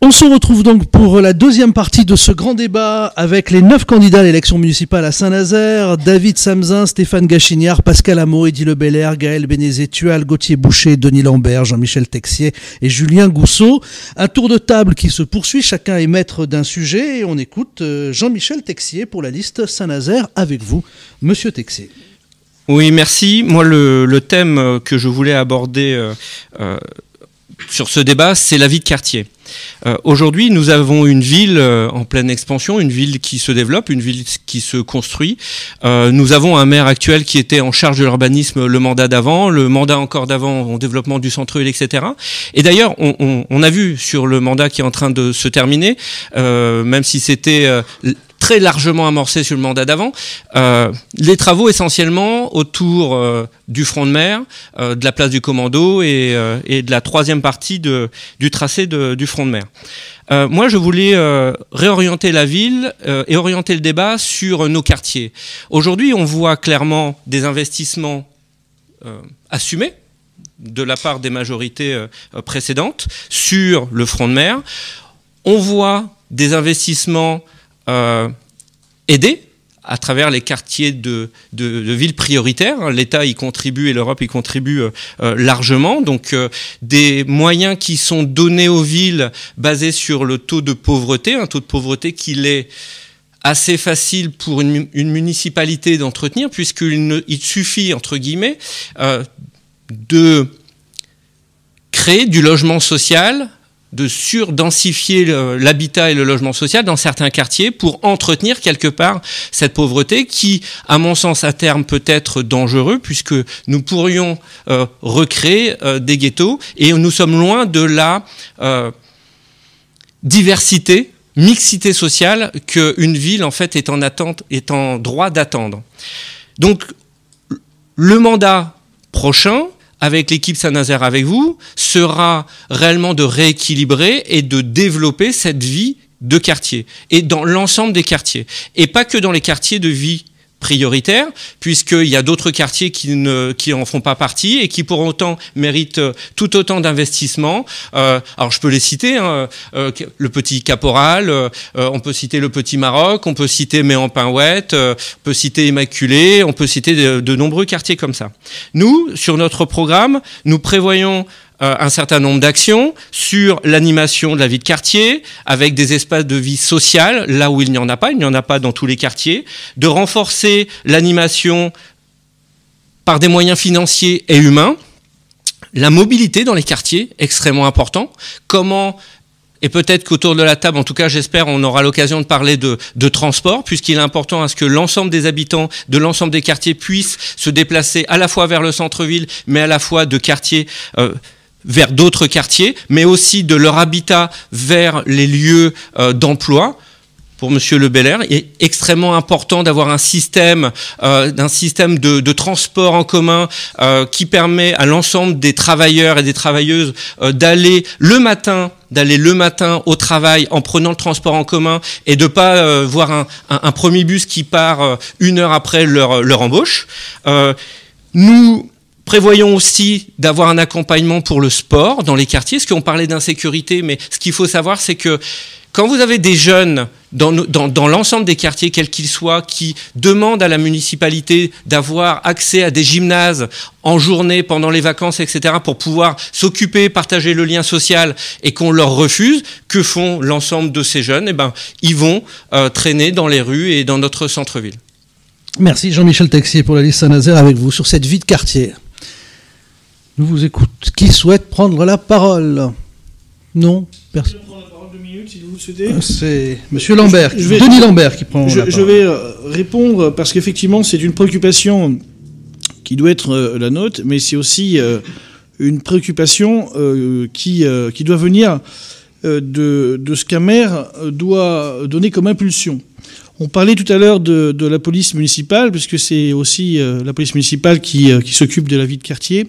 On se retrouve donc pour la deuxième partie de ce grand débat avec les 9 candidats à l'élection municipale à Saint-Nazaire, David Samzin, Stéphane Gachignard, Pascal Hameau, Eddy Lebelair, Gaël Bénézé, Tual, Gauthier Boucher, Denis Lambert, Jean-Michel Texier et Julien Gousseau. Un tour de table qui se poursuit, chacun est maître d'un sujet et on écoute Jean-Michel Texier pour la liste Saint-Nazaire avec vous. Monsieur Texier. Oui, merci. Moi, le thème que je voulais aborder sur ce débat, c'est la vie de quartier. Aujourd'hui, nous avons une ville en pleine expansion, une ville qui se développe, une ville qui se construit. Nous avons un maire actuel qui était en charge de l'urbanisme le mandat d'avant, le mandat encore d'avant au développement du centre-ville, etc. Et d'ailleurs, on a vu sur le mandat qui est en train de se terminer, même si c'était très largement amorcé sur le mandat d'avant, les travaux essentiellement autour du front de mer, de la place du Commando et de la troisième partie du tracé du front de mer. Moi, je voulais réorienter la ville et orienter le débat sur nos quartiers. Aujourd'hui, on voit clairement des investissements assumés de la part des majorités précédentes sur le front de mer. On voit des investissements aidés à travers les quartiers de villes prioritaires. L'État y contribue et l'Europe y contribue largement. Donc des moyens qui sont donnés aux villes basés sur le taux de pauvreté, un taux de pauvreté qu'il est assez facile pour une municipalité d'entretenir, puisqu'il suffit, entre guillemets, de créer du logement social, de surdensifier l'habitat et le logement social dans certains quartiers pour entretenir quelque part cette pauvreté qui, à mon sens, à terme peut être dangereux puisque nous pourrions recréer des ghettos et nous sommes loin de la diversité, mixité sociale qu'une ville en fait est en attente, est en droit d'attendre. Donc le mandat prochain, avec l'équipe Saint-Nazaire avec vous, sera réellement de rééquilibrer et de développer cette vie de quartier, et dans l'ensemble des quartiers. Et pas que dans les quartiers de vie prioritaire, puisqu'il y a d'autres quartiers qui en font pas partie et qui pour autant méritent tout autant d'investissements. Alors je peux les citer, hein, le Petit Caporal, on peut citer le Petit Maroc, on peut citer Méan-Pinouette, on peut citer Immaculée, on peut citer de nombreux quartiers comme ça. Nous, sur notre programme, nous prévoyons un certain nombre d'actions sur l'animation de la vie de quartier, avec des espaces de vie sociale, là où il n'y en a pas dans tous les quartiers, de renforcer l'animation par des moyens financiers et humains, la mobilité dans les quartiers, extrêmement important, comment, et peut-être qu'autour de la table, en tout cas j'espère, on aura l'occasion de parler de transport, puisqu'il est important à ce que l'ensemble des habitants de l'ensemble des quartiers puissent se déplacer à la fois vers le centre-ville, mais à la fois de quartiers vers d'autres quartiers, mais aussi de leur habitat vers les lieux d'emploi. Pour Monsieur Lebelair, il est extrêmement important d'avoir un système de transport en commun qui permet à l'ensemble des travailleurs et des travailleuses d'aller le matin au travail en prenant le transport en commun et de pas voir un premier bus qui part 1 heure après leur embauche. Nous prévoyons aussi d'avoir un accompagnement pour le sport dans les quartiers, parce qu'on parlait d'insécurité, mais ce qu'il faut savoir, c'est que quand vous avez des jeunes dans l'ensemble des quartiers, quels qu'ils soient, qui demandent à la municipalité d'avoir accès à des gymnases en journée, pendant les vacances, etc., pour pouvoir s'occuper, partager le lien social, et qu'on leur refuse, que font l'ensemble de ces jeunes? Eh ben, ils vont traîner dans les rues et dans notre centre-ville. Merci Jean-Michel Texier pour la liste Saint-Nazaire avec vous sur cette vie de quartier. Nous vous écoutons. Qui souhaite prendre la parole? Non, personne. Je vais prendre la parole 2 minutes si vous le souhaitez. C'est Monsieur Lambert, Denis Lambert qui prend la parole. Je vais répondre parce qu'effectivement c'est une préoccupation qui doit être la nôtre, mais c'est aussi une préoccupation qui doit venir de ce qu'un maire doit donner comme impulsion. On parlait tout à l'heure de la police municipale, puisque c'est aussi la police municipale qui s'occupe de la vie de quartier.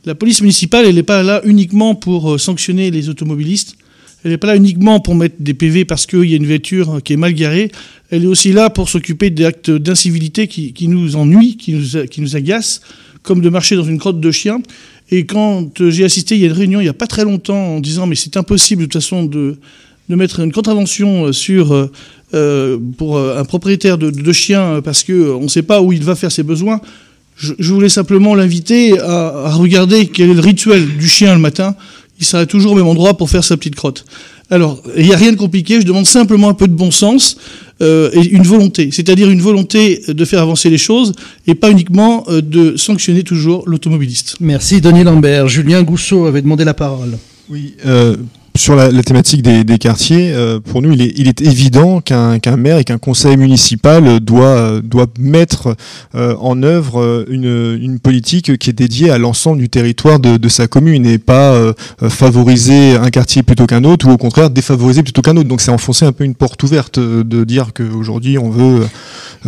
La police municipale, elle n'est pas là uniquement pour sanctionner les automobilistes. Elle n'est pas là uniquement pour mettre des PV parce qu'il y a une voiture qui est mal garée. Elle est aussi là pour s'occuper d'actes d'incivilité qui nous ennuient, qui nous agacent, comme de marcher dans une crotte de chien. Et quand j'ai assisté, il y a une réunion il n'y a pas très longtemps en disant mais c'est impossible de toute façon de mettre une contravention pour un propriétaire de chien parce qu'on ne sait pas où il va faire ses besoins, je voulais simplement l'inviter à regarder quel est le rituel du chien le matin. Il serait toujours au même endroit pour faire sa petite crotte. Alors, il n'y a rien de compliqué, je demande simplement un peu de bon sens et une volonté, c'est-à-dire une volonté de faire avancer les choses et pas uniquement de sanctionner toujours l'automobiliste. Merci Denis Lambert. Julien Gousseau avait demandé la parole. Oui, sur la thématique des quartiers, pour nous, il est évident qu'un maire et qu'un conseil municipal doit mettre en œuvre une politique qui est dédiée à l'ensemble du territoire de sa commune et pas favoriser un quartier plutôt qu'un autre ou au contraire défavoriser plutôt qu'un autre. Donc c'est enfoncer un peu une porte ouverte de dire qu'aujourd'hui on veut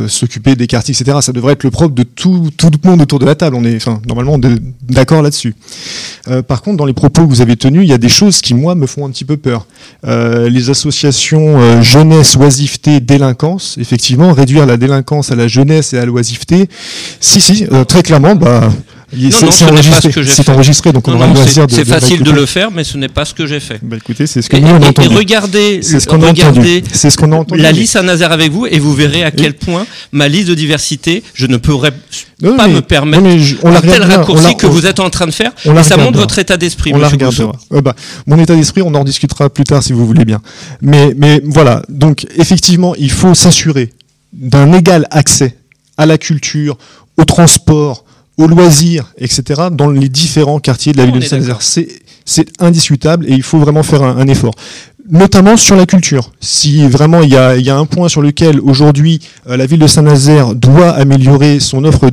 s'occuper des quartiers, etc. Ça devrait être le propre de tout le monde autour de la table. On est normalement d'accord là-dessus. Par contre, dans les propos que vous avez tenus, il y a des choses qui, moi, me font un petit peu peur. Les associations jeunesse, oisiveté, délinquance, effectivement, réduire la délinquance à la jeunesse et à l'oisiveté, si, très clairement, c'est enregistré, donc on aura le loisir de... C'est facile de le faire, mais ce n'est pas ce que j'ai fait. Bah écoutez, c'est ce que nous on a entendu. Et regardez ce qu'on a entendu. La liste Saint-Nazaire avec vous, et vous verrez à quel point ma liste de diversité, je ne pourrais pas me permettre un tel raccourci que vous êtes en train de faire, et ça montre votre état d'esprit. On la regardera. Mon état d'esprit, on en discutera plus tard si vous voulez bien. Mais voilà, donc effectivement, il faut s'assurer d'un égal accès à la culture, au transport, aux loisirs, etc., dans les différents quartiers de la ville de Saint-Nazaire. C'est indiscutable et il faut vraiment faire un effort. Notamment sur la culture. Si vraiment il y a un point sur lequel aujourd'hui la ville de Saint-Nazaire doit améliorer son offre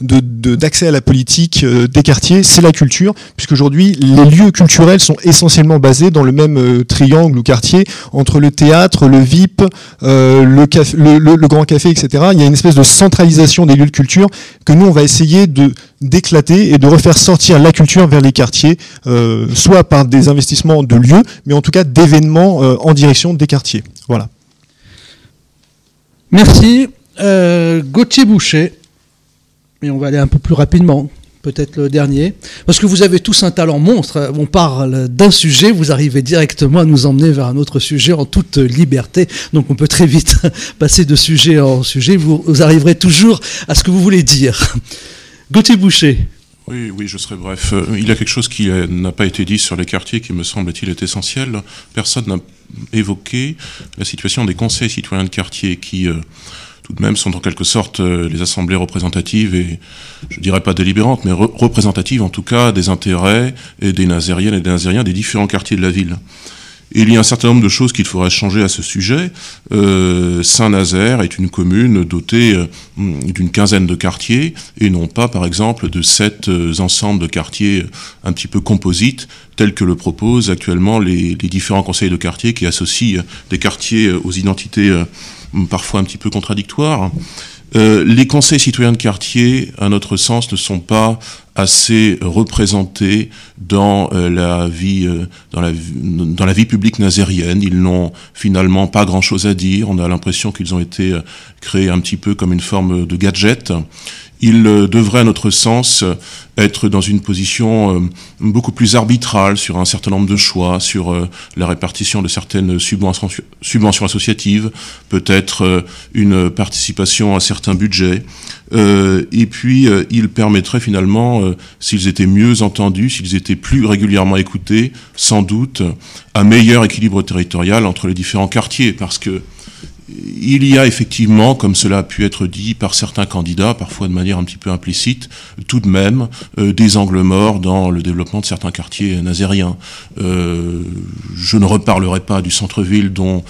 d'accès à la politique des quartiers, c'est la culture, puisqu'aujourd'hui les lieux culturels sont essentiellement basés dans le même triangle ou quartier entre le théâtre, le VIP, le grand café, etc. Il y a une espèce de centralisation des lieux de culture que nous on va essayer d'éclater et de refaire sortir la culture vers les quartiers, soit par des investissements de lieux, mais en tout cas d'événements en direction des quartiers. Voilà. Merci. Gauthier Boucher. Et on va aller un peu plus rapidement, peut-être le dernier. Parce que vous avez tous un talent monstre. On parle d'un sujet, vous arrivez directement à nous emmener vers un autre sujet en toute liberté. Donc on peut très vite passer de sujet en sujet. Vous arriverez toujours à ce que vous voulez dire. Gauthier Boucher. Oui, je serai bref. Il y a quelque chose qui n'a pas été dit sur les quartiers qui me semble-t-il est essentiel. Personne n'a évoqué la situation des conseils citoyens de quartier qui, tout de même, sont en quelque sorte les assemblées représentatives et, je dirais pas délibérantes, mais représentatives en tout cas des intérêts et des Nazériennes et des Nazériens des différents quartiers de la ville. Et il y a un certain nombre de choses qu'il faudrait changer à ce sujet. Saint-Nazaire est une commune dotée d'une quinzaine de quartiers et non pas, par exemple, de 7 ensembles de quartiers un petit peu composites, tels que le proposent actuellement les différents conseils de quartier qui associent des quartiers aux identités parfois un petit peu contradictoires. Les conseils citoyens de quartier, à notre sens, ne sont pas assez représentés dans la vie publique nazérienne. Ils n'ont finalement pas grand-chose à dire. On a l'impression qu'ils ont été créés un petit peu comme une forme de gadget. Ils devraient, à notre sens, être dans une position beaucoup plus arbitrale sur un certain nombre de choix, sur la répartition de certaines subventions associatives, peut-être une participation à certains budgets. Et puis, ils permettraient finalement, s'ils étaient mieux entendus, s'ils étaient plus régulièrement écoutés, sans doute, un meilleur équilibre territorial entre les différents quartiers, parce que il y a effectivement, comme cela a pu être dit par certains candidats, parfois de manière un petit peu implicite, tout de même des angles morts dans le développement de certains quartiers nazériens. Je ne reparlerai pas du centre-ville dont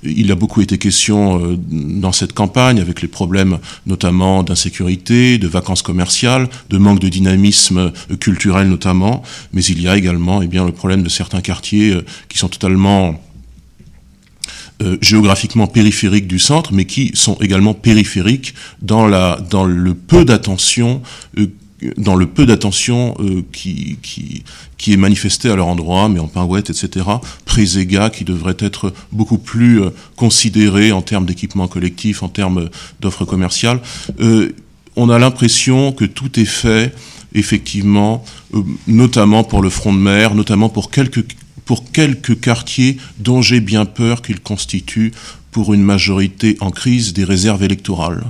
il a beaucoup été question dans cette campagne, avec les problèmes notamment d'insécurité, de vacances commerciales, de manque de dynamisme culturel notamment, mais il y a également le problème de certains quartiers qui sont totalement géographiquement périphériques du centre, mais qui sont également périphériques dans le peu d'attention qui est manifesté à leur endroit, mais en pingouette, etc., Préséga, qui devrait être beaucoup plus considéré en termes d'équipement collectif, en termes d'offres commerciales. On a l'impression que tout est fait effectivement, notamment pour le front de mer, notamment pour quelques quartiers dont j'ai bien peur qu'ils constituent, pour une majorité en crise, des réserves électorales.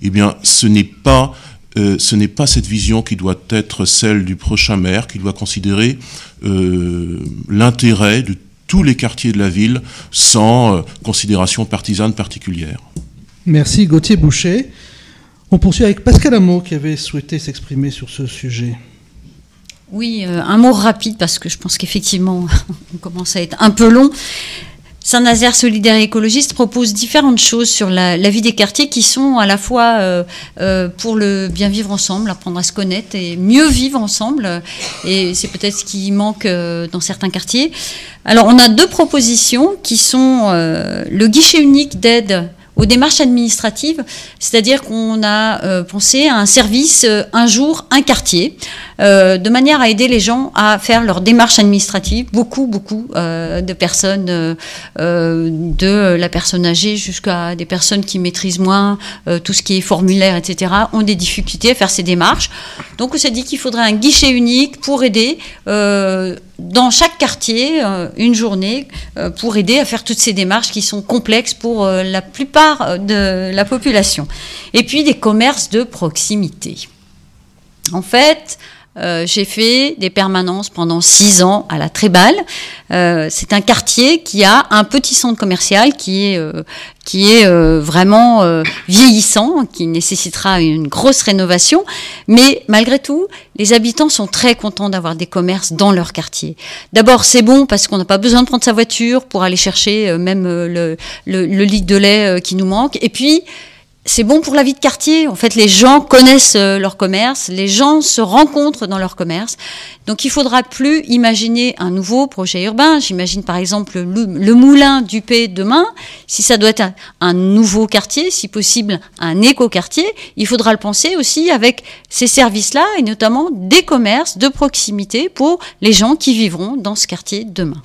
Eh bien, ce n'est pas cette vision qui doit être celle du prochain maire, qui doit considérer l'intérêt de tous les quartiers de la ville sans considération partisane particulière. Merci Gauthier Boucher. On poursuit avec Pascal Amo qui avait souhaité s'exprimer sur ce sujet. Oui, un mot rapide parce que je pense qu'effectivement on commence à être un peu long. Saint-Nazaire solidaire et écologiste propose différentes choses sur la vie des quartiers qui sont à la fois pour le bien vivre ensemble, apprendre à se connaître et mieux vivre ensemble. Et c'est peut-être ce qui manque dans certains quartiers. Alors on a 2 propositions qui sont le guichet unique d'aide aux démarches administratives, c'est-à-dire qu'on a pensé à un service un jour, un quartier, de manière à aider les gens à faire leurs démarches administratives. Beaucoup de personnes, de la personne âgée jusqu'à des personnes qui maîtrisent moins tout ce qui est formulaire, etc., ont des difficultés à faire ces démarches. Donc on s'est dit qu'il faudrait un guichet unique pour aider dans chaque quartier une journée pour aider à faire toutes ces démarches qui sont complexes pour la plupart de la population. Et puis des commerces de proximité. En fait, j'ai fait des permanences pendant 6 ans à la Tréballe. C'est un quartier qui a un petit centre commercial qui est vraiment vieillissant, qui nécessitera une grosse rénovation. Mais malgré tout, les habitants sont très contents d'avoir des commerces dans leur quartier. D'abord, c'est bon parce qu'on n'a pas besoin de prendre sa voiture pour aller chercher même le litre de lait qui nous manque. Et puis, c'est bon pour la vie de quartier. En fait, les gens connaissent leur commerce, les gens se rencontrent dans leur commerce. Donc, il faudra plus imaginer un nouveau projet urbain. J'imagine par exemple le Moulin du P demain. Si ça doit être un nouveau quartier, si possible un éco-quartier, il faudra le penser aussi avec ces services-là et notamment des commerces de proximité pour les gens qui vivront dans ce quartier demain.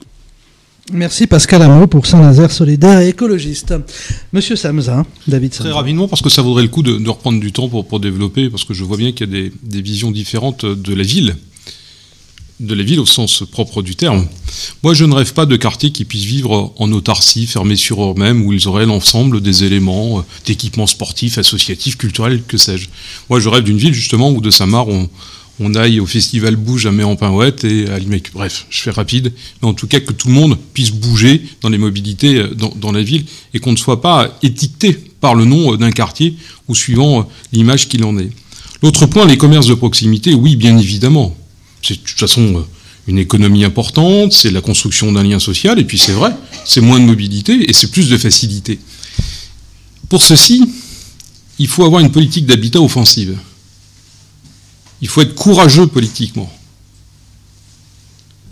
Merci Pascal Amo pour Saint-Nazaire solidaire et écologiste. Monsieur Samzin, David Samzin. Très rapidement, parce que ça vaudrait le coup de reprendre du temps pour développer, parce que je vois bien qu'il y a des visions différentes de la ville au sens propre du terme. Moi, je ne rêve pas de quartiers qui puissent vivre en autarcie, fermés sur eux-mêmes, où ils auraient l'ensemble des éléments d'équipements sportifs, associatifs, culturels, que sais-je. Moi, je rêve d'une ville, justement, où de Saint-Marc, on aille au festival Bouge à Méan-Pinouette et à Limec. Bref, je fais rapide, mais en tout cas que tout le monde puisse bouger dans les mobilités dans la ville et qu'on ne soit pas étiqueté par le nom d'un quartier ou suivant l'image qu'il en est. L'autre point, les commerces de proximité, oui, bien évidemment. C'est de toute façon une économie importante, c'est la construction d'un lien social, et puis c'est vrai, c'est moins de mobilité et c'est plus de facilité. Pour ceci, il faut avoir une politique d'habitat offensive. Il faut être courageux politiquement.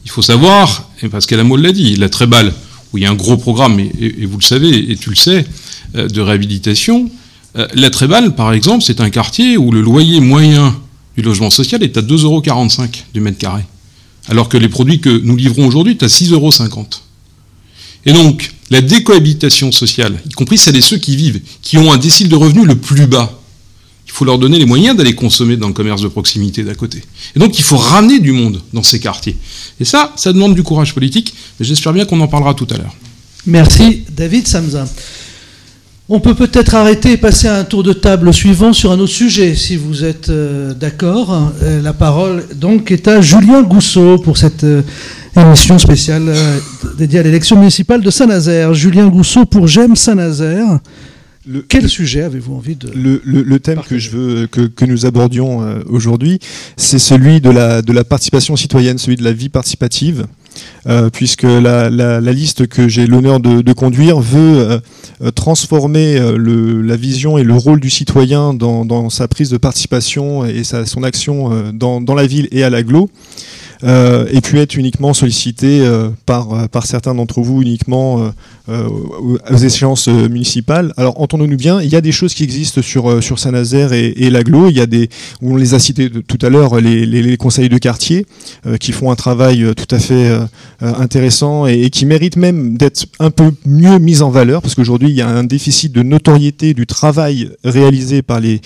Il faut savoir, et Pascal Amo l'a dit, la Tréballe, où il y a un gros programme, et vous le savez, et tu le sais, de réhabilitation. La Tréballe, par exemple, c'est un quartier où le loyer moyen du logement social est à 2,45 € du mètre carré, alors que les produits que nous livrons aujourd'hui sont à 6,50 €. Et donc, la décohabitation sociale, y compris celles et ceux qui vivent, qui ont un décile de revenus le plus bas, il faut leur donner les moyens d'aller consommer dans le commerce de proximité d'à côté. Et donc, il faut ramener du monde dans ces quartiers. Et ça demande du courage politique, mais j'espère bien qu'on en parlera tout à l'heure. Merci, David Samzin. On peut peut-être arrêter et passer à un tour de table suivant sur un autre sujet, si vous êtes d'accord. La parole, donc, est à Julien Gousseau pour cette émission spéciale dédiée à l'élection municipale de Saint-Nazaire. Julien Gousseau pour J'aime Saint-Nazaire. Quel sujet avez-vous envie de... Le thème que je veux que nous abordions aujourd'hui, c'est celui de la participation citoyenne, celui de la vie participative, puisque la liste que j'ai l'honneur de conduire veut transformer la vision et le rôle du citoyen dans sa prise de participation et son action dans la ville et à l'agglo. ait pu être uniquement sollicité par certains d'entre vous uniquement aux échéances municipales. Alors entendons-nous bien, il y a des choses qui existent sur Saint-Nazaire et l'agglo. Il y a on les a cités tout à l'heure, les conseils de quartier qui font un travail tout à fait intéressant et qui méritent même d'être un peu mieux mis en valeur, parce qu'aujourd'hui il y a un déficit de notoriété du travail réalisé par les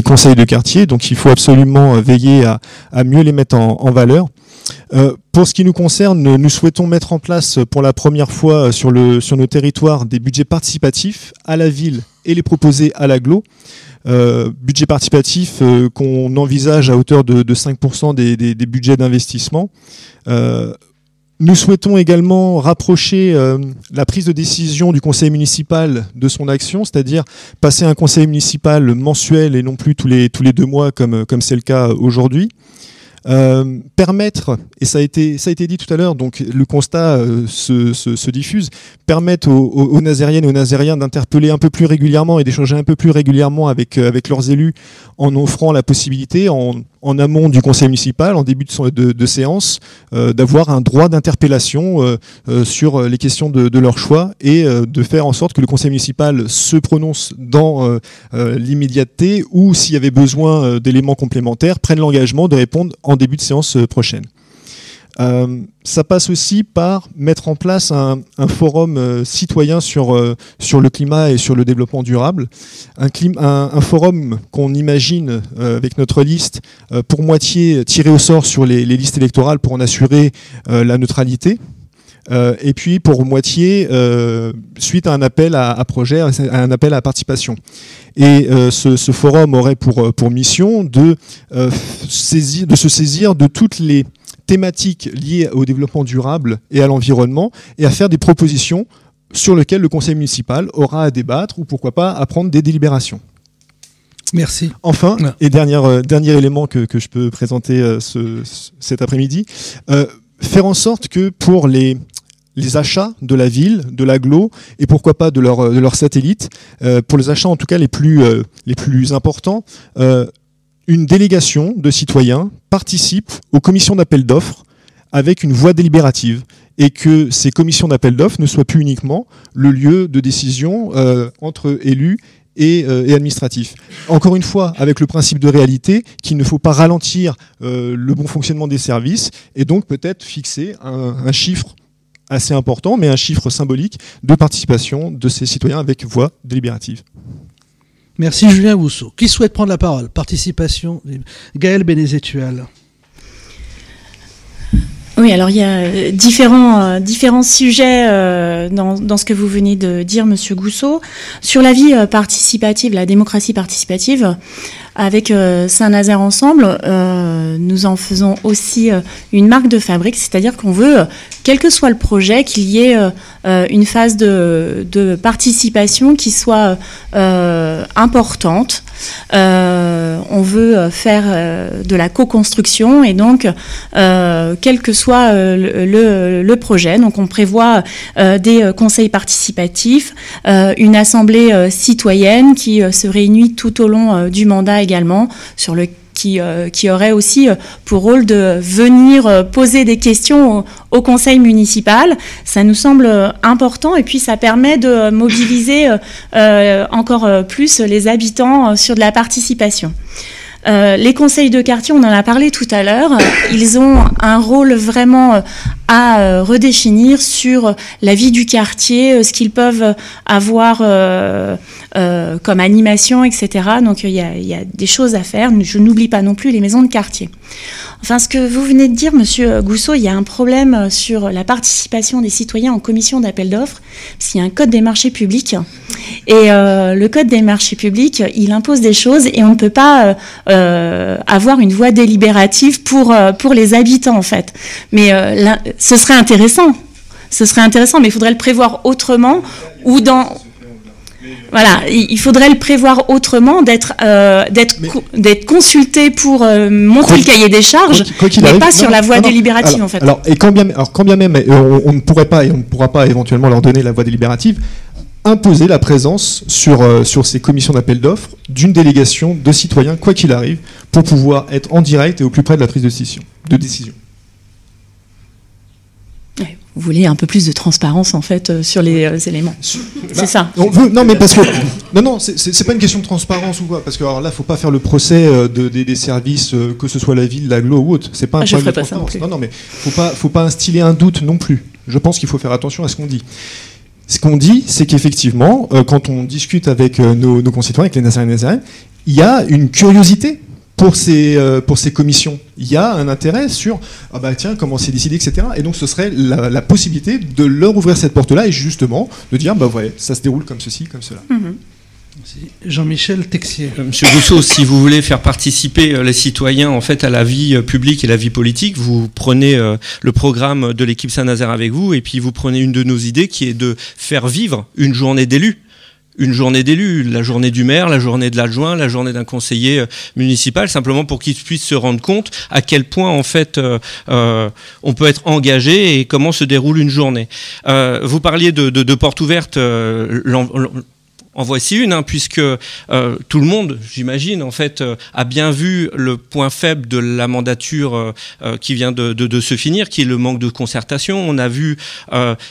conseils de quartier, donc il faut absolument veiller à mieux les mettre en valeur. Pour ce qui nous concerne, nous souhaitons mettre en place pour la première fois sur nos territoires des budgets participatifs à la ville et les proposer à l'agglo. Budget participatif qu'on envisage à hauteur de 5% des budgets d'investissement. Nous souhaitons également rapprocher la prise de décision du conseil municipal de son action, c'est-à-dire passer un conseil municipal mensuel et non plus tous les 2 mois comme c'est le cas aujourd'hui. Permettre, et ça a été dit tout à l'heure, donc le constat se diffuse, permettre aux Nazériennes et aux Nazériens d'interpeller un peu plus régulièrement et d'échanger un peu plus régulièrement avec leurs élus, en offrant la possibilité, en amont du conseil municipal, en début de séance, d'avoir un droit d'interpellation sur les questions de leur choix, et de faire en sorte que le conseil municipal se prononce dans l'immédiateté, ou s'il y avait besoin d'éléments complémentaires, prenne l'engagement de répondre en début de séance prochaine. Ça passe aussi par mettre en place un forum citoyen sur le climat et sur le développement durable. Un forum qu'on imagine avec notre liste pour moitié tiré au sort sur les listes électorales pour en assurer la neutralité. Et puis pour moitié suite à un appel à projet, à un appel à participation. Et ce forum aurait pour mission de se saisir de toutes les thématiques liées au développement durable et à l'environnement, et à faire des propositions sur lesquelles le conseil municipal aura à débattre, ou pourquoi pas à prendre des délibérations. Merci. Enfin, et dernier élément que je peux présenter cet après-midi, faire en sorte que pour les achats de la ville, de l'agglo, et pourquoi pas de leurs satellites, pour les achats en tout cas les plus importants, une délégation de citoyens participe aux commissions d'appel d'offres avec une voix délibérative, et que ces commissions d'appel d'offres ne soient plus uniquement le lieu de décision entre élus et administratifs. Encore une fois, avec le principe de réalité, qu'il ne faut pas ralentir le bon fonctionnement des services, et donc peut-être fixer un chiffre assez important, mais un chiffre symbolique de participation de ces citoyens avec voix délibérative. Merci Julien Bousseau. Qui souhaite prendre la parole? Participation. Gaëlle Bénézet-Tual. Oui, alors il y a différents sujets dans ce que vous venez de dire, Monsieur Gousseau. Sur la vie participative, la démocratie participative, avec Saint-Nazaire Ensemble, nous en faisons aussi une marque de fabrique, c'est-à-dire qu'on veut, quel que soit le projet, qu'il y ait une phase de participation qui soit importante. On veut faire de la co-construction, et donc quel que soit le projet, donc on prévoit des conseils participatifs, une assemblée citoyenne qui se réunit tout au long du mandat également, qui aurait aussi pour rôle de venir poser des questions au conseil municipal. Ça nous semble important, et puis ça permet de mobiliser encore plus les habitants sur de la participation. Les conseils de quartier, on en a parlé tout à l'heure, ils ont un rôle vraiment à redéfinir sur la vie du quartier, ce qu'ils peuvent avoir comme animation, etc. Donc il y a des choses à faire. Je n'oublie pas non plus les maisons de quartier. Enfin, ce que vous venez de dire, Monsieur Gousseau, il y a un problème sur la participation des citoyens en commission d'appel d'offres, parce qu'il y a un code des marchés publics, et le code des marchés publics, il impose des choses, et on ne peut pas avoir une voix délibérative pour les habitants, en fait. Mais ce serait intéressant, mais il faudrait le prévoir autrement, ou dans... Voilà, il faudrait le prévoir autrement, d'être consulté pour monter le cahier des charges, mais pas sur la voie délibérative, en fait. Alors, quand bien même on ne pourrait pas, et on ne pourra pas éventuellement leur donner la voie délibérative, imposer la présence sur ces commissions d'appel d'offres d'une délégation de citoyens, quoi qu'il arrive, pour pouvoir être en direct et au plus près de la prise de décision. vous voulez un peu plus de transparence en fait sur les éléments. C'est ça. On veut, non mais parce que non c'est pas une question de transparence ou quoi, parce que alors là faut pas faire le procès des services que ce soit la ville, l'agglo ou autre. C'est pas un problème de transparence. Non mais faut pas instiller un doute non plus. Je pense qu'il faut faire attention à ce qu'on dit. Ce qu'on dit, c'est qu'effectivement, quand on discute avec nos concitoyens, avec les Nazariens et Nazariennes, il y a une curiosité pour ces commissions. Il y a un intérêt sur tiens, comment c'est décidé, etc. Et donc ce serait la possibilité de leur ouvrir cette porte-là et justement de dire ouais, ça se déroule comme ceci, comme cela. Jean-Michel Texier. Monsieur Gousseau, si vous voulez faire participer les citoyens en fait à la vie publique et la vie politique, vous prenez le programme de l'équipe Saint-Nazaire avec vous et puis vous prenez une de nos idées qui est de faire vivre une journée d'élus. Une journée d'élus, la journée du maire, la journée de l'adjoint, la journée d'un conseiller municipal, simplement pour qu'ils puissent se rendre compte à quel point en fait on peut être engagé et comment se déroule une journée. Vous parliez de porte ouverte. En voici une, puisque tout le monde, j'imagine, en fait, a bien vu le point faible de la mandature qui vient de se finir, qui est le manque de concertation. On a vu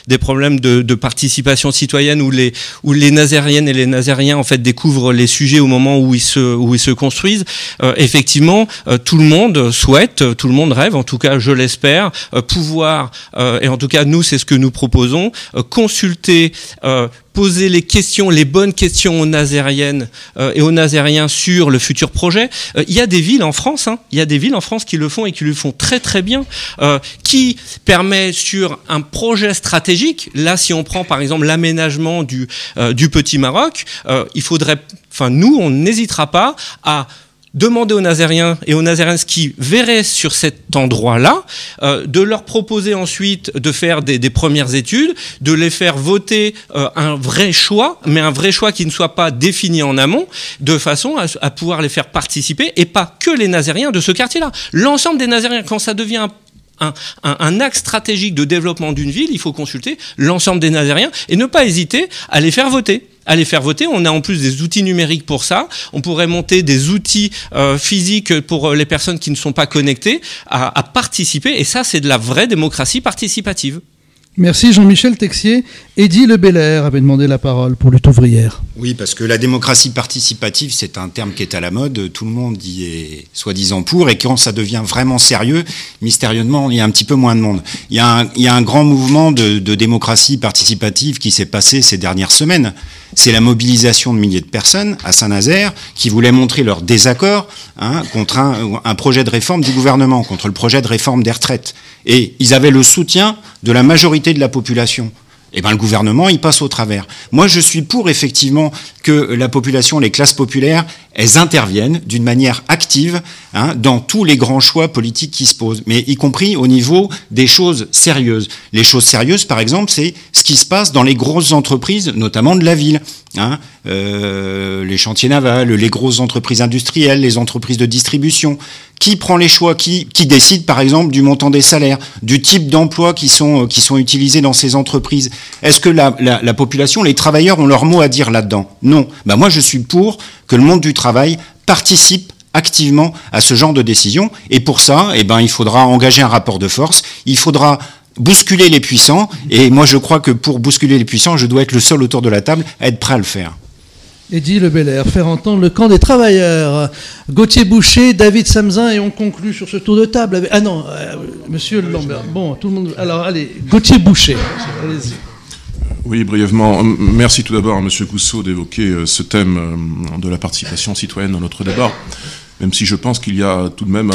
des problèmes de participation citoyenne où les Nazériennes et les Nazériens en fait découvrent les sujets au moment où ils se construisent. Effectivement, tout le monde souhaite, tout le monde rêve, en tout cas je l'espère, pouvoir, et en tout cas nous c'est ce que nous proposons, consulter, poser les questions, les bonnes questions aux Nazériennes et aux Nazériens sur le futur projet. Il y a des villes en France, il y a des villes en France qui le font et qui le font très très bien, qui permet sur un projet stratégique. Là, si on prend par exemple l'aménagement du Petit Maroc, il faudrait, nous, on n'hésitera pas à demander aux Nazériens et aux Nazériennes ce qu'ils verraient sur cet endroit-là, de leur proposer ensuite de faire des premières études, de les faire voter un vrai choix, mais un vrai choix qui ne soit pas défini en amont, de façon à pouvoir les faire participer, et pas que les Nazériens de ce quartier-là. L'ensemble des Nazériens, quand ça devient un axe stratégique de développement d'une ville, il faut consulter l'ensemble des Nazériens et ne pas hésiter à les faire voter. On a en plus des outils numériques pour ça. On pourrait monter des outils physiques pour les personnes qui ne sont pas connectées à participer. Et ça, c'est de la vraie démocratie participative. Merci Jean-Michel Texier. Eddy Le Belair avait demandé la parole pour Lutte ouvrière. Oui, parce que la démocratie participative, c'est un terme qui est à la mode. Tout le monde y est soi-disant pour. Et quand ça devient vraiment sérieux, mystérieusement, il y a un petit peu moins de monde. Il y a un grand mouvement de démocratie participative qui s'est passé ces dernières semaines. C'est la mobilisation de milliers de personnes à Saint-Nazaire qui voulaient montrer leur désaccord contre un projet de réforme du gouvernement, contre le projet de réforme des retraites. Et ils avaient le soutien de la majorité de la population. Eh ben, le gouvernement, il passe au travers. Moi, je suis pour, effectivement, que la population, les classes populaires, elles interviennent d'une manière active dans tous les grands choix politiques qui se posent, mais y compris au niveau des choses sérieuses. Les choses sérieuses, par exemple, c'est ce qui se passe dans les grosses entreprises, notamment de la ville. Les chantiers navals, les grosses entreprises industrielles, les entreprises de distribution. Qui prend les choix, qui décide par exemple du montant des salaires, du type d'emploi qui sont utilisés dans ces entreprises? Est-ce que la population, les travailleurs ont leur mot à dire là-dedans? Non. Moi je suis pour que le monde du travail participe activement à ce genre de décision, et pour ça, il faudra engager un rapport de force, il faudra bousculer les puissants, et moi je crois que pour bousculer les puissants, je dois être le seul autour de la table à être prêt à le faire. Eddy Le Belair, faire entendre le camp des travailleurs. Gauthier Boucher, David Samzin, et on conclut sur ce tour de table avec... Monsieur Lambert. Bon, tout le monde... Alors, allez, Gauthier Boucher. Allez-y. Oui, brièvement. Merci tout d'abord à Monsieur Gousseau d'évoquer ce thème de la participation citoyenne dans notre débat, même si je pense qu'il y a tout de même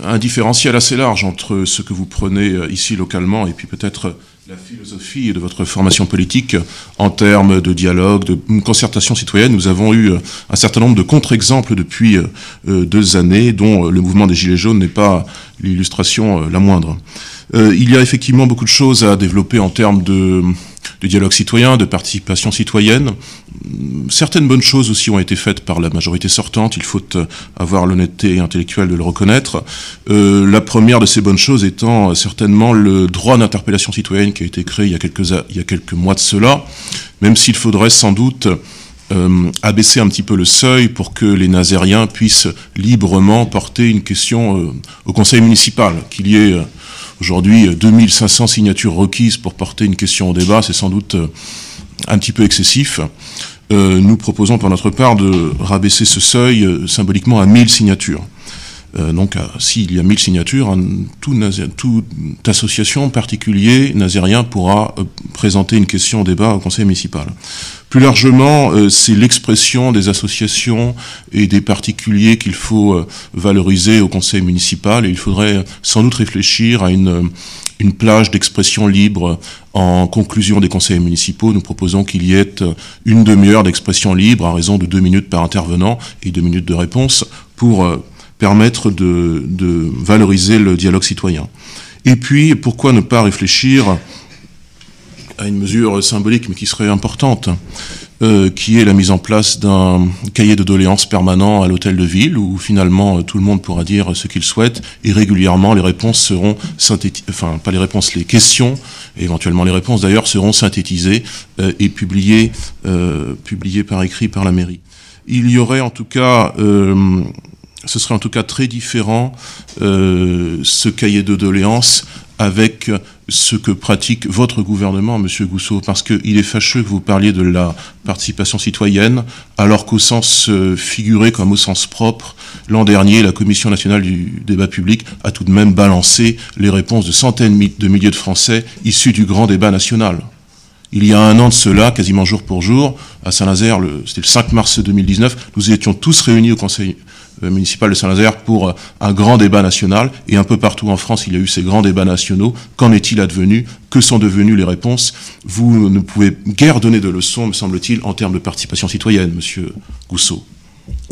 un différentiel assez large entre ce que vous prenez ici localement et puis peut-être la philosophie de votre formation politique en termes de dialogue, de concertation citoyenne. Nous avons eu un certain nombre de contre-exemples depuis 2 années, dont le mouvement des Gilets jaunes n'est pas l'illustration la moindre. Il y a effectivement beaucoup de choses à développer en termes de dialogue citoyen, de participation citoyenne. Certaines bonnes choses aussi ont été faites par la majorité sortante, il faut avoir l'honnêteté intellectuelle de le reconnaître. La première de ces bonnes choses étant certainement le droit d'interpellation citoyenne qui a été créé il y a quelques mois de cela, même s'il faudrait sans doute abaisser un petit peu le seuil pour que les Nazériens puissent librement porter une question au conseil municipal, qu'il y ait Aujourd'hui, 2500 signatures requises pour porter une question au débat, c'est sans doute un petit peu excessif. Nous proposons pour notre part de rabaisser ce seuil symboliquement à 1000 signatures. Donc, s'il y a 1000 signatures, toute association, particulier, nazérien pourra présenter une question au débat au conseil municipal. Plus largement, c'est l'expression des associations et des particuliers qu'il faut valoriser au conseil municipal, et il faudrait sans doute réfléchir à une plage d'expression libre en conclusion des conseils municipaux. Nous proposons qu'il y ait une demi-heure d'expression libre à raison de 2 minutes par intervenant et 2 minutes de réponse pour permettre de valoriser le dialogue citoyen. Et puis, pourquoi ne pas réfléchir à une mesure symbolique, mais qui serait importante, qui est la mise en place d'un cahier de doléances permanent à l'hôtel de ville, où finalement tout le monde pourra dire ce qu'il souhaite, et régulièrement les réponses seront synthétisées, enfin pas les réponses, les questions, et éventuellement les réponses d'ailleurs, seront synthétisées et publiées par écrit par la mairie. Il y aurait en tout cas... ce serait en tout cas très différent, ce cahier de doléances, avec ce que pratique votre gouvernement, Monsieur Gousseau, parce qu'il est fâcheux que vous parliez de la participation citoyenne, alors qu'au sens figuré comme au sens propre, l'an dernier, la Commission nationale du débat public a tout de même balancé les réponses de centaines de milliers de Français issus du grand débat national. Il y a un an de cela, quasiment jour pour jour, à Saint-Nazaire, c'était le 5 mars 2019, nous étions tous réunis au conseil municipal de Saint-Nazaire pour un grand débat national, et un peu partout en France il y a eu ces grands débats nationaux. Qu'en est-il advenu? Que sont devenues les réponses? Vous ne pouvez guère donner de leçons, me semble-t-il, en termes de participation citoyenne, Monsieur Gousseau.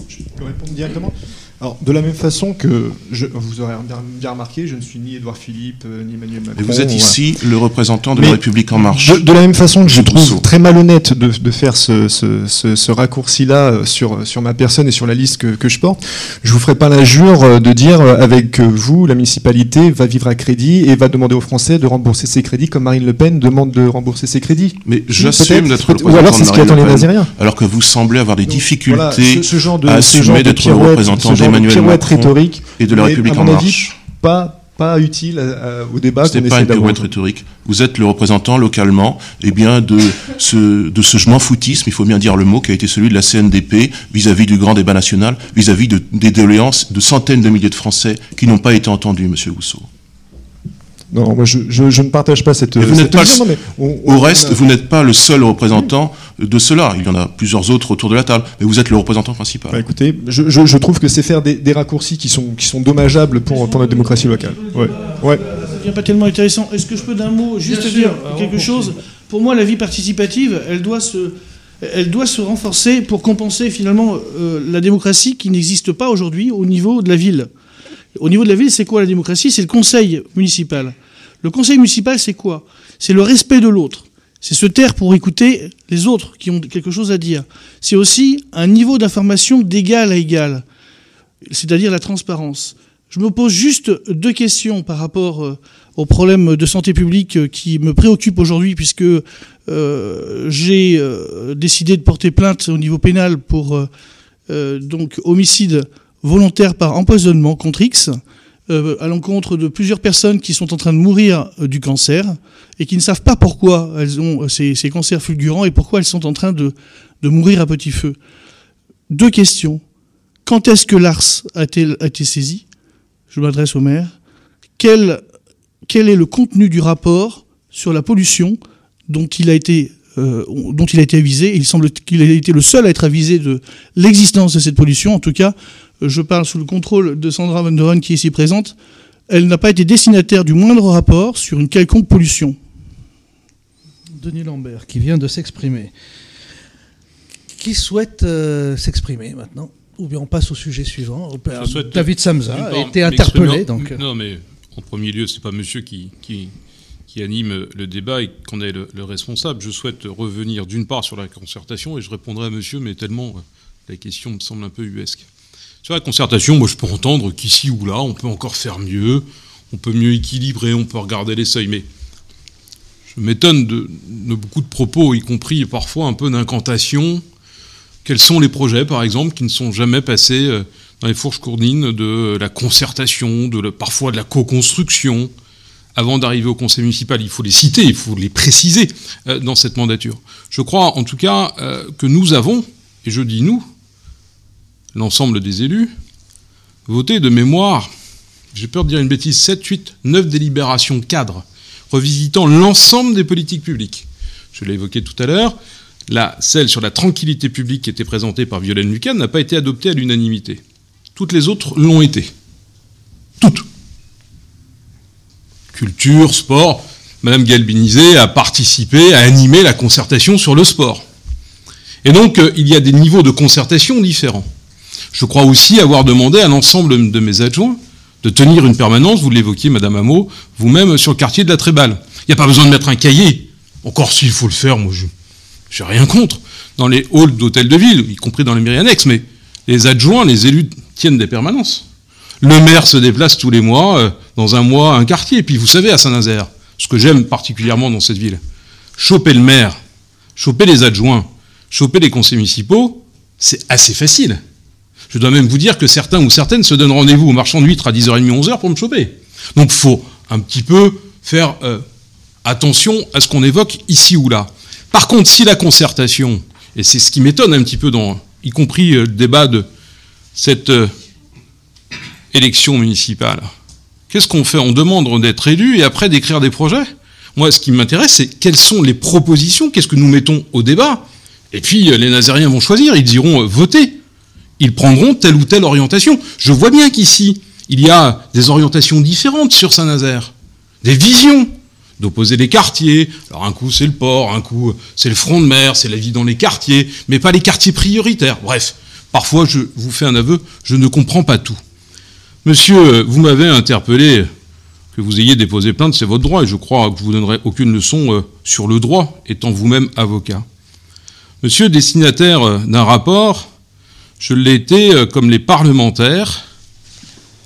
Je peux répondre directement. Alors, de la même façon que, vous aurez bien remarqué, je ne suis ni Édouard Philippe, ni Emmanuel Macron. Et vous êtes ici le représentant de la République En Marche. De la même façon que je trouve très malhonnête de faire ce raccourci-là sur ma personne et sur la liste que je porte, je vous ferai pas l'injure de dire avec vous, la municipalité va vivre à crédit et va demander aux Français de rembourser ses crédits comme Marine Le Pen demande de rembourser ses crédits. Mais j'assume d'être le représentant ou alors c'est ce qui attend les Nazériens. Alors que vous semblez avoir des difficultés voilà, à assumer d'être le représentant d'Emmanuel Macron rhétorique, et de la République En Marche. Pas utile au débat. Ce n'est pas une pirouette rhétorique. Vous êtes le représentant localement, de ce je m'en foutisme, il faut bien dire le mot, qui a été celui de la CNDP vis-à-vis du grand débat national, vis-à-vis des doléances de centaines de milliers de Français qui n'ont pas été entendus, Monsieur Gousseau. Non, moi je ne partage pas cette vision. Au reste, vous n'êtes pas le seul représentant de cela. Il y en a plusieurs autres autour de la table, mais vous êtes le représentant principal. Bah, écoutez, je trouve que c'est faire des raccourcis qui sont dommageables pour notre démocratie locale. Ouais. Ça devient pas tellement intéressant. Est-ce que je peux d'un mot juste dire quelque chose? Pour moi, la vie participative, elle doit se renforcer pour compenser finalement la démocratie qui n'existe pas aujourd'hui au niveau de la ville. Au niveau de la ville, c'est quoi la démocratie? C'est le conseil municipal. Le conseil municipal, c'est quoi? C'est le respect de l'autre. C'est se taire pour écouter les autres qui ont quelque chose à dire. C'est aussi un niveau d'information d'égal à égal, c'est-à-dire la transparence. Je me pose juste 2 questions par rapport aux problèmes de santé publique qui me préoccupent aujourd'hui, puisque j'ai décidé de porter plainte au niveau pénal pour donc homicide volontaire par empoisonnement contre X, à l'encontre de plusieurs personnes qui sont en train de mourir du cancer et qui ne savent pas pourquoi elles ont ces cancers fulgurants et pourquoi elles sont en train de mourir à petit feu. 2 questions. Quand est-ce que l'ARS a été saisi? Je m'adresse au maire. Quel est le contenu du rapport sur la pollution dont il a été avisé? Il semble qu'il a été le seul à être avisé de l'existence de cette pollution. En tout cas, je parle sous le contrôle de Sandra Van der Ren qui est ici présente. Elle n'a pas été destinataire du moindre rapport sur une quelconque pollution. Denis Lambert, qui vient de s'exprimer. Qui souhaite s'exprimer maintenant? Ou bien on passe au sujet suivant. David Samsa a été interpellé. Donc... Non, mais en premier lieu, c'est pas monsieur qui anime le débat et qu'on est le responsable. Je souhaite revenir d'une part sur la concertation et je répondrai à monsieur, mais tellement la question me semble un peu ubuesque. Sur la concertation, moi je peux entendre qu'ici ou là, on peut encore faire mieux, on peut mieux équilibrer, on peut regarder les seuils, mais je m'étonne de beaucoup de propos, y compris parfois un peu d'incantation. Quels sont les projets, par exemple, qui ne sont jamais passés dans les fourches courdines de la concertation, parfois de la co-construction, avant d'arriver au conseil municipal. Il faut les citer, il faut les préciser dans cette mandature. Je crois en tout cas que nous avons, et je dis nous, l'ensemble des élus, voté de mémoire, j'ai peur de dire une bêtise, 7, 8, 9 délibérations cadres, revisitant l'ensemble des politiques publiques. Je l'ai évoqué tout à l'heure, celle sur la tranquillité publique qui était présentée par Violaine Lucas n'a pas été adoptée à l'unanimité. Toutes les autres l'ont été. Toutes. Culture, sport, Madame Galbinizet a participé, a animé la concertation sur le sport. Et donc, il y a des niveaux de concertation différents. Je crois aussi avoir demandé à l'ensemble de mes adjoints de tenir une permanence, vous l'évoquiez, Madame Hameau, vous-même sur le quartier de la Tréballe. Il n'y a pas besoin de mettre un cahier, encore s'il faut le faire, moi j'ai rien contre, dans les halls d'hôtels de ville, y compris dans les mairies annexes, mais les adjoints, les élus tiennent des permanences. Le maire se déplace tous les mois, dans un mois, un quartier. Et puis vous savez, à Saint-Nazaire, ce que j'aime particulièrement dans cette ville, choper le maire, choper les adjoints, choper les conseils municipaux, c'est assez facile. Je dois même vous dire que certains ou certaines se donnent rendez-vous au marchand d'huîtres à 10h30, 11h pour me choper. Donc il faut un petit peu faire attention à ce qu'on évoque ici ou là. Par contre, si la concertation, et c'est ce qui m'étonne un petit peu, y compris le débat de cette élection municipale, qu'est-ce qu'on fait? On demande d'être élu et après d'écrire des projets? Moi, ce qui m'intéresse, c'est quelles sont les propositions, qu'est-ce que nous mettons au débat? Et puis, les Nazériens vont choisir, ils diront voter. Ils prendront telle ou telle orientation. Je vois bien qu'ici, il y a des orientations différentes sur Saint-Nazaire, des visions d'opposer les quartiers. Alors un coup c'est le port, un coup c'est le front de mer, c'est la vie dans les quartiers, mais pas les quartiers prioritaires. Bref, parfois je vous fais un aveu, je ne comprends pas tout. Monsieur, vous m'avez interpellé, que vous ayez déposé plainte, c'est votre droit, et je crois que je vous donnerai aucune leçon sur le droit, étant vous-même avocat. Monsieur, destinataire d'un rapport, je l'ai été comme les parlementaires,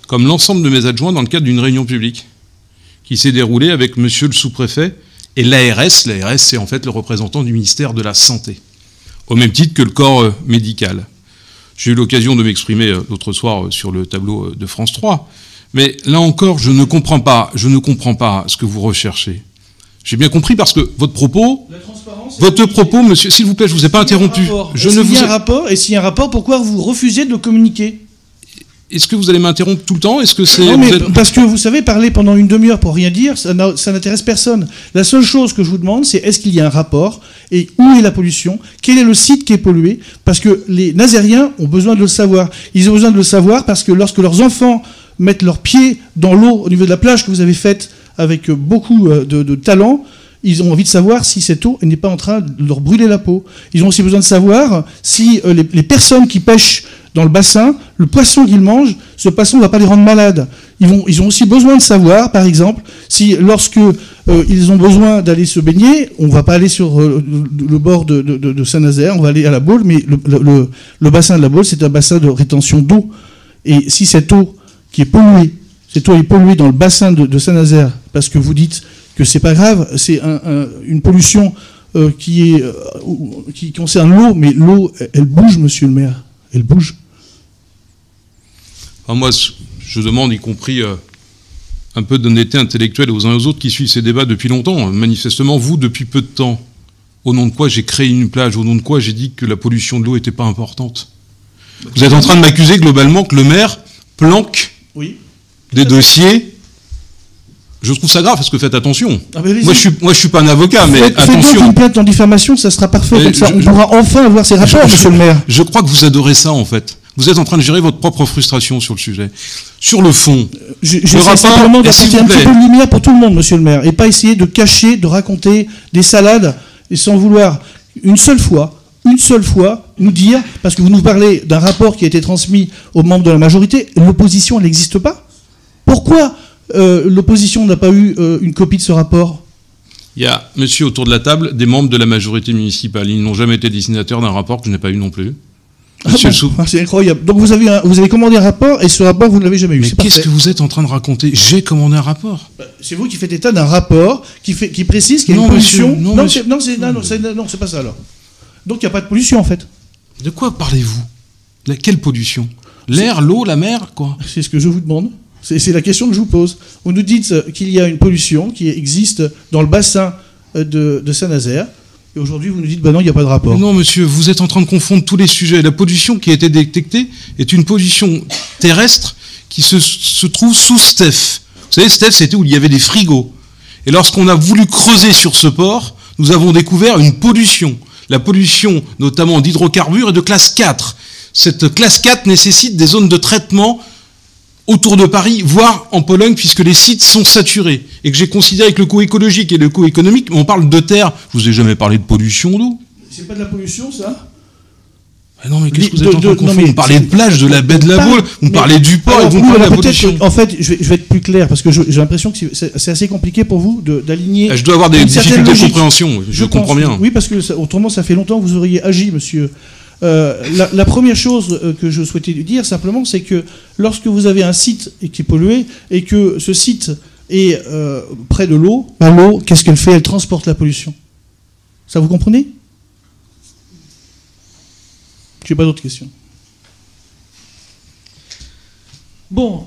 comme l'ensemble de mes adjoints dans le cadre d'une réunion publique qui s'est déroulée avec monsieur le sous-préfet et l'ARS. L'ARS, c'est en fait le représentant du ministère de la Santé, au même titre que le corps médical. J'ai eu l'occasion de m'exprimer l'autre soir sur le tableau de France 3, mais là encore, je ne comprends pas ce que vous recherchez. J'ai bien compris parce que votre propos, monsieur, s'il vous plaît, je vous ai pas interrompu. S'il y a un rapport, et s'il y a un rapport, pourquoi vous refusez de le communiquer? Est-ce que vous allez m'interrompre tout le temps? Est-ce que c'est... Non, mais parce que vous savez, parler pendant une demi-heure pour rien dire, ça n'intéresse personne. La seule chose que je vous demande, c'est est-ce qu'il y a un rapport et où est la pollution? Quel est le site qui est pollué? Parce que les Nazériens ont besoin de le savoir. Ils ont besoin de le savoir parce que lorsque leurs enfants mettent leurs pieds dans l'eau au niveau de la plage que vous avez faite avec beaucoup de talent, ils ont envie de savoir si cette eau n'est pas en train de leur brûler la peau. Ils ont aussi besoin de savoir si les personnes qui pêchent dans le bassin, le poisson qu'ils mangent, ce poisson ne va pas les rendre malades. Ils ont aussi besoin de savoir, par exemple, si lorsque ils ont besoin d'aller se baigner, on ne va pas aller sur le bord de Saint-Nazaire, on va aller à la Baule, mais le bassin de la Baule, c'est un bassin de rétention d'eau. Et si cette eau qui est polluée, cette eau est polluée dans le bassin de Saint-Nazaire, parce que vous dites que c'est pas grave, c'est une pollution qui concerne l'eau, mais l'eau, elle bouge, monsieur le maire, elle bouge. Enfin, moi, je demande, y compris un peu d'honnêteté intellectuelle aux uns et aux autres qui suivent ces débats depuis longtemps. Manifestement, vous, depuis peu de temps, au nom de quoi j'ai créé une plage, au nom de quoi j'ai dit que la pollution de l'eau n'était pas importante. Vous êtes en train de m'accuser globalement que le maire planque des dossiers. Je trouve ça grave, parce que faites attention. Ah ben moi, je suis pas un avocat, mais attention. Faites donc une plainte en diffamation, ça sera parfait, comme ça on pourra enfin avoir ces rapports, monsieur le maire. Je crois que vous adorez ça, en fait. Vous êtes en train de gérer votre propre frustration sur le sujet. Sur le fond, j'essaie simplement d'apporter un petit peu de lumière pour tout le monde, monsieur le maire, et pas essayer de cacher, de raconter des salades, et sans vouloir une seule fois, nous dire, parce que vous nous parlez d'un rapport qui a été transmis aux membres de la majorité, l'opposition, elle n'existe pas. Pourquoi l'opposition n'a pas eu une copie de ce rapport? Il y a, monsieur, autour de la table, des membres de la majorité municipale. Ils n'ont jamais été destinataires d'un rapport que je n'ai pas eu non plus. C'est incroyable. Donc vous avez commandé un rapport et ce rapport, vous ne l'avez jamais eu. Mais qu'est-ce que vous êtes en train de raconter? J'ai commandé un rapport. C'est vous qui faites état d'un rapport qui précise qu'il y a une pollution. Non, c'est pas ça alors. Donc il n'y a pas de pollution en fait. De quoi parlez-vous? Quelle pollution? L'air, l'eau, la mer, quoi? C'est ce que je vous demande. C'est la question que je vous pose. Vous nous dites qu'il y a une pollution qui existe dans le bassin de Saint-Nazaire. Et aujourd'hui, vous nous dites, non, il n'y a pas de rapport. Non, monsieur, vous êtes en train de confondre tous les sujets. La pollution qui a été détectée est une pollution terrestre qui se trouve sous Steph. Vous savez, Steph, c'était où il y avait des frigos. Et lorsqu'on a voulu creuser sur ce port, nous avons découvert une pollution. La pollution, notamment d'hydrocarbures, est de classe 4. Cette classe 4 nécessite des zones de traitement autour de Paris, voire en Pologne, puisque les sites sont saturés. Et que j'ai considéré que le coût écologique et le coût économique, on parle de terre. Je vous ai jamais parlé de pollution d'eau. C'est pas de la pollution, ça? Ah non, mais qu'est-ce que vous êtes en train de confondre? Vous parlez de plage, de la baie de la Baule, vous parlez du port, et vous parlez de la pollution. En fait, je vais être plus clair, parce que j'ai l'impression que c'est assez compliqué pour vous d'aligner... Je dois avoir des difficultés de compréhension, je comprends bien. Oui, parce que autrement, ça fait longtemps que vous auriez agi, monsieur. La première chose que je souhaitais dire, simplement, c'est que lorsque vous avez un site qui est pollué, et que ce site est près de l'eau, l'eau, qu'est-ce qu'elle fait? Elle transporte la pollution. Ça, vous comprenez? J'ai pas d'autres questions. Bon,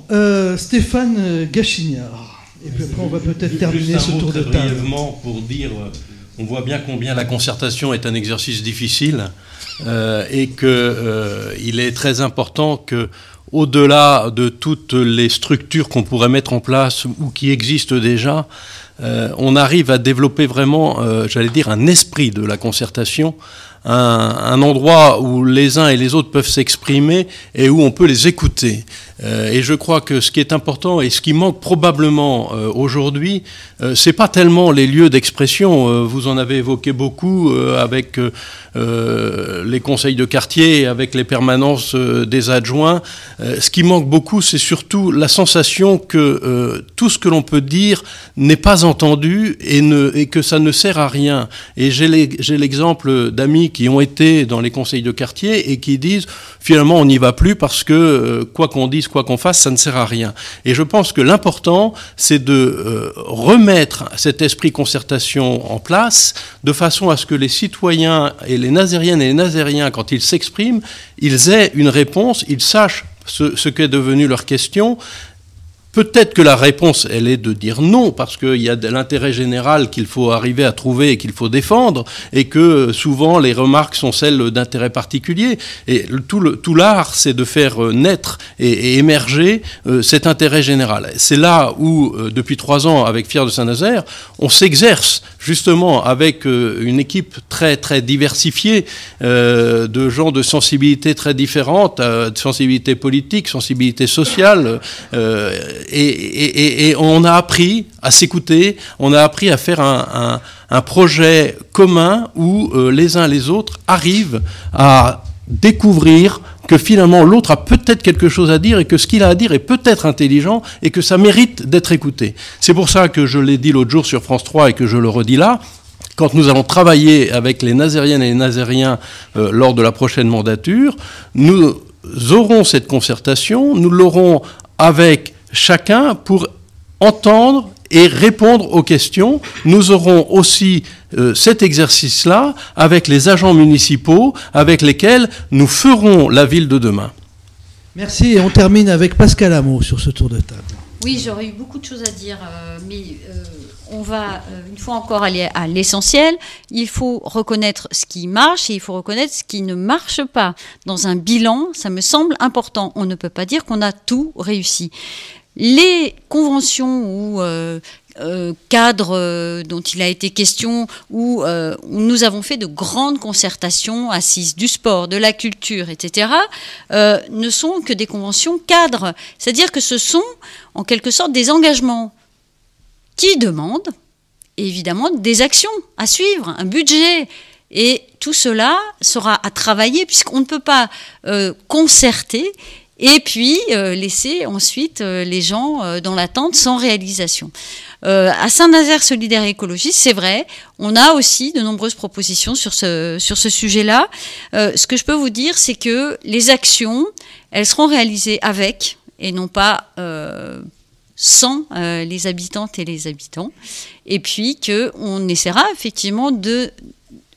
Stéphane Gachignard. Et puis après, on va peut-être terminer ce tour de table. Brièvement pour dire, on voit bien combien la concertation est un exercice difficile et qu'il est très important que, au-delà de toutes les structures qu'on pourrait mettre en place ou qui existent déjà, on arrive à développer vraiment, j'allais dire, un esprit de la concertation, un endroit où les uns et les autres peuvent s'exprimer et où on peut les écouter. Et je crois que ce qui est important et ce qui manque probablement aujourd'hui, c'est pas tellement les lieux d'expression. Vous en avez évoqué beaucoup avec les conseils de quartier, avec les permanences des adjoints. Ce qui manque beaucoup, c'est surtout la sensation que tout ce que l'on peut dire n'est pas entendu et que ça ne sert à rien. Et j'ai l'exemple d'amis qui ont été dans les conseils de quartier et qui disent finalement on n'y va plus parce que quoi qu'on dise, quoi qu'on fasse, ça ne sert à rien. Et je pense que l'important, c'est de remettre cet esprit concertation en place de façon à ce que les citoyens et les nazériennes et les nazériens, quand ils s'expriment, ils aient une réponse, ils sachent ce qu'est devenu leur question. Peut-être que la réponse, elle est de dire non, parce qu'il y a de l'intérêt général qu'il faut arriver à trouver et qu'il faut défendre, et que souvent les remarques sont celles d'intérêt particulier. Et tout l'art, c'est de faire naître et émerger cet intérêt général. C'est là où, depuis 3 ans, avec Fier de Saint-Nazaire, on s'exerce justement avec une équipe très très diversifiée de gens de sensibilités très différentes, de sensibilités politiques, sensibilités sociales. Et on a appris à s'écouter, on a appris à faire un projet commun où les uns les autres arrivent à découvrir que finalement l'autre a peut-être quelque chose à dire et que ce qu'il a à dire est peut-être intelligent et que ça mérite d'être écouté. C'est pour ça que je l'ai dit l'autre jour sur France 3 et que je le redis là. Quand nous allons travailler avec les nazériennes et les nazériens lors de la prochaine mandature, nous aurons cette concertation, nous l'aurons avec chacun pour entendre et répondre aux questions. Nous aurons aussi cet exercice-là avec les agents municipaux avec lesquels nous ferons la ville de demain. Merci et on termine avec Pascal Hameau sur ce tour de table. Oui, j'aurais eu beaucoup de choses à dire, mais on va une fois encore aller à l'essentiel. Il faut reconnaître ce qui marche et il faut reconnaître ce qui ne marche pas. Dans un bilan, ça me semble important. On ne peut pas dire qu'on a tout réussi. Les conventions ou cadres dont il a été question, où nous avons fait de grandes concertations assises du sport, de la culture, etc., ne sont que des conventions cadres. C'est-à-dire que ce sont en quelque sorte des engagements qui demandent évidemment des actions à suivre, un budget. Et tout cela sera à travailler puisqu'on ne peut pas concerter et puis laisser ensuite les gens dans l'attente sans réalisation. À Saint-Nazaire solidaire et écologiste, c'est vrai, on a aussi de nombreuses propositions sur ce sujet-là. Ce que je peux vous dire, c'est que les actions, elles seront réalisées avec et non pas sans les habitantes et les habitants. Et puis qu'on essaiera effectivement de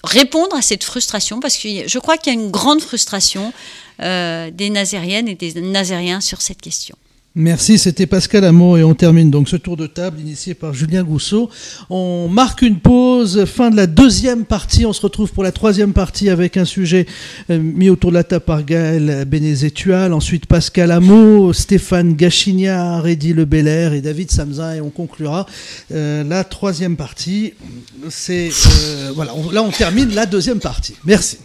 répondre à cette frustration, parce que je crois qu'il y a une grande frustration des nazériennes et des nazériens sur cette question. Merci, c'était Pascal Amo et on termine donc ce tour de table initié par Julien Gousseau. On marque une pause, fin de la deuxième partie. On se retrouve pour la troisième partie avec un sujet mis autour de la table par Gaël Bénézet-Tual, ensuite Pascal Amo, Stéphane Gachignard, Eddy Le Belair et David Samzin, et on conclura la troisième partie. Voilà, là on termine la deuxième partie. Merci.